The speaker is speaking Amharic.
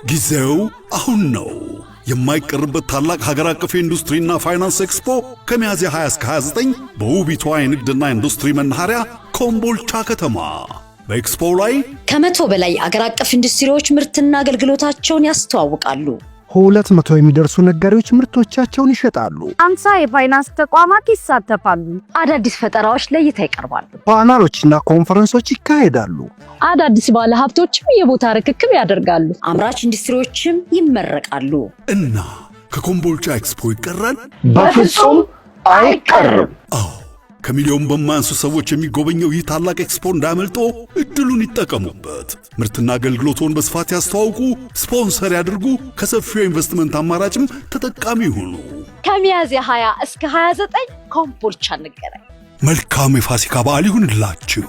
ጊዜው አሁን ነው። የማይቀርበት ታላቅ ሀገር አቀፍ ኢንዱስትሪና ፋይናንስ ኤክስፖ ከሚያዝያ 20 እስከ 29 በውቢቷ የንግድና ኢንዱስትሪ መናኸሪያ ኮምቦልቻ ከተማ። በኤክስፖ ላይ ከመቶ በላይ አገር አቀፍ ኢንዱስትሪዎች ምርትና አገልግሎታቸውን ያስተዋውቃሉ። 200 የሚደርሱ ነጋዴዎች ምርቶቻቸውን ይሸጣሉ። 50 የፋይናንስ ተቋማት ይሳተፋሉ። አዳዲስ ፈጠራዎች ለእይታ ይቀርባሉ። ፓናሎችና ኮንፈረንሶች ይካሄዳሉ። አዳዲስ ባለሀብቶችም የቦታ ርክክብ ያደርጋሉ። አምራች ኢንዱስትሪዎችም ይመረቃሉ። እና ከኮምቦልቻ ኤክስፖ ይቀራል? በፍጹም አይቀርም። አዎ፣ ከሚሊዮን በማያንሱ ሰዎች የሚጎበኘው ይህ ታላቅ ኤክስፖ እንዳያመልጦ እድሉን ይጠቀሙበት። ምርትና አገልግሎቶን በስፋት ያስተዋውቁ፣ ስፖንሰር ያድርጉ፣ ከሰፊው ኢንቨስትመንት አማራጭም ተጠቃሚ ይሁኑ። ከሚያዝያ 20 እስከ 29 ኮምቦልቻ እንገናኝ። መልካም የፋሲካ በዓል ይሁንላችሁ።